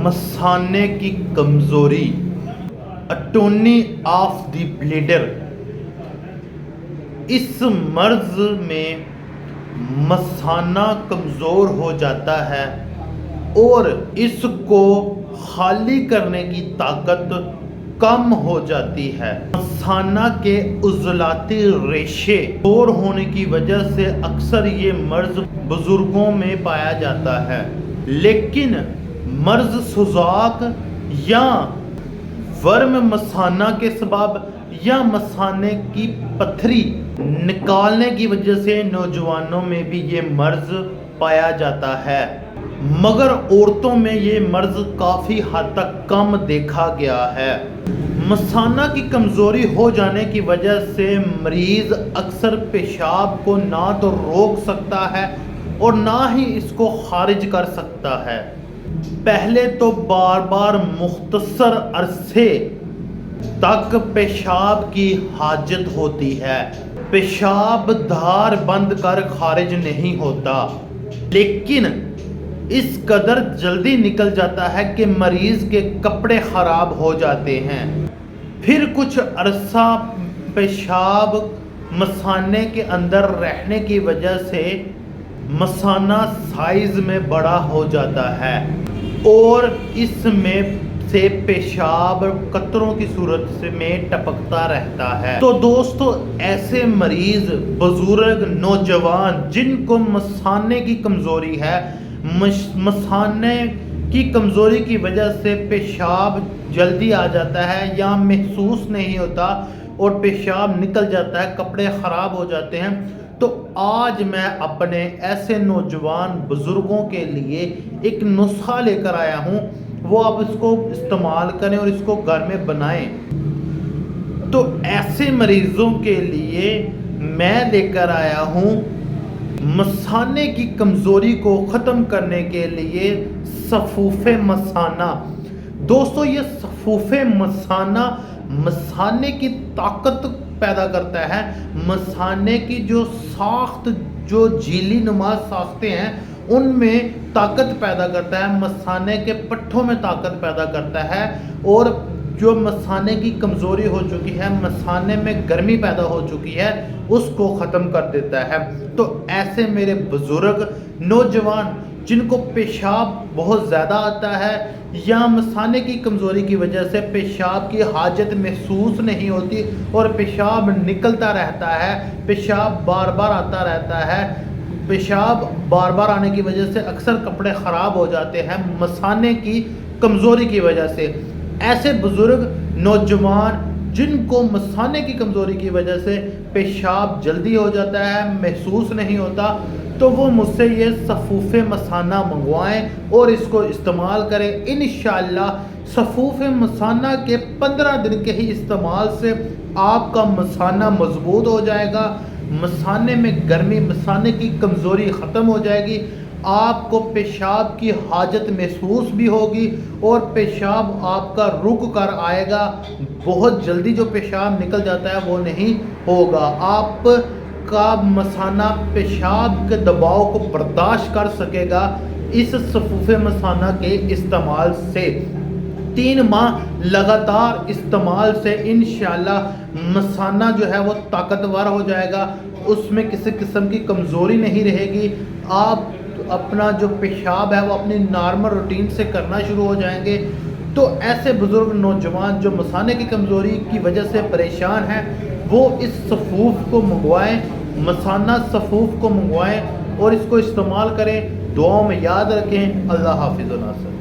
مثانے کی کمزوری، اٹونی of the bladder. اس مرض میں مثانہ کمزور ہو جاتا ہے اور اس کو خالی کرنے کی طاقت کم ہو جاتی ہے۔ مثانہ کے عضلاتی ریشے کمزور ہونے کی وجہ سے اکثر یہ مرض بزرگوں میں پایا جاتا ہے، لیکن مرض سوزاک یا ورم مثانہ کے سبب یا مثانے کی پتھری نکالنے کی وجہ سے نوجوانوں میں بھی یہ مرض پایا جاتا ہے، مگر عورتوں میں یہ مرض کافی حد تک کم دیکھا گیا ہے۔ مثانہ کی کمزوری ہو جانے کی وجہ سے مریض اکثر پیشاب کو نہ تو روک سکتا ہے اور نہ ہی اس کو خارج کر سکتا ہے۔ پہلے تو بار بار مختصر عرصے تک پیشاب کی حاجت ہوتی ہے، پیشاب دھار بند کر خارج نہیں ہوتا، لیکن اس قدر جلدی نکل جاتا ہے کہ مریض کے کپڑے خراب ہو جاتے ہیں۔ پھر کچھ عرصہ پیشاب مثانے کے اندر رہنے کی وجہ سے مثانہ سائز میں بڑا ہو جاتا ہے اور اس میں سے پیشاب قطروں کی صورت میں ٹپکتا رہتا ہے۔ تو دوستو، ایسے مریض، بزرگ، نوجوان جن کو مثانے کی کمزوری ہے، مثانے کی کمزوری کی وجہ سے پیشاب جلدی آ جاتا ہے یا محسوس نہیں ہوتا اور پیشاب نکل جاتا ہے، کپڑے خراب ہو جاتے ہیں، تو آج میں اپنے ایسے نوجوان بزرگوں کے لیے ایک نسخہ لے کر آیا ہوں، وہ آپ اس کو استعمال کریں اور اس کو گھر میں بنائیں۔ تو ایسے مریضوں کے لیے میں لے کر آیا ہوں مثانے کی کمزوری کو ختم کرنے کے لیے صفوف مثانہ۔ دوستو، یہ صفوف مثانہ مثانے کی طاقت پیدا کرتا ہے، مثانے کی جو ساخت، جو جھیلی نما ساختیں ہیں ان میں طاقت پیدا کرتا ہے، مثانے کے پٹھوں میں طاقت پیدا کرتا ہے اور جو مثانے کی کمزوری ہو چکی ہے، مثانے میں گرمی پیدا ہو چکی ہے، اس کو ختم کر دیتا ہے۔ تو ایسے میرے بزرگ، نوجوان جن کو پیشاب بہت زیادہ آتا ہے یا مثانے کی کمزوری کی وجہ سے پیشاب کی حاجت محسوس نہیں ہوتی اور پیشاب نکلتا رہتا ہے، پیشاب بار بار آتا رہتا ہے، پیشاب بار بار آنے کی وجہ سے اکثر کپڑے خراب ہو جاتے ہیں مثانے کی کمزوری کی وجہ سے، ایسے بزرگ، نوجوان جن کو مثانے کی کمزوری کی وجہ سے پیشاب جلدی ہو جاتا ہے، محسوس نہیں ہوتا، تو وہ مجھ سے یہ صفوف مثانہ منگوائیں اور اس کو استعمال کریں۔ انشاءاللہ صفوف مثانہ کے 15 دن کے ہی استعمال سے آپ کا مثانہ مضبوط ہو جائے گا، مثانے میں گرمی، مثانے کی کمزوری ختم ہو جائے گی، آپ کو پیشاب کی حاجت محسوس بھی ہوگی اور پیشاب آپ کا رک کر آئے گا، بہت جلدی جو پیشاب نکل جاتا ہے وہ نہیں ہوگا، آپ کا مثانہ پیشاب کے دباؤ کو برداشت کر سکے گا اس صفوف مثانہ کے استعمال سے۔ 3 ماہ لگاتار استعمال سے انشاءاللہ مثانہ جو ہے وہ طاقتور ہو جائے گا، اس میں کسی قسم کی کمزوری نہیں رہے گی، آپ اپنا جو پیشاب ہے وہ اپنی نارمل روٹین سے کرنا شروع ہو جائیں گے۔ تو ایسے بزرگ، نوجوان جو مثانے کی کمزوری کی وجہ سے پریشان ہیں، وہ اس صفوف کو منگوائیں، مثانہ صفوف کو منگوائیں اور اس کو استعمال کریں۔ دعاؤں میں یاد رکھیں۔ اللہ حافظ و ناصر۔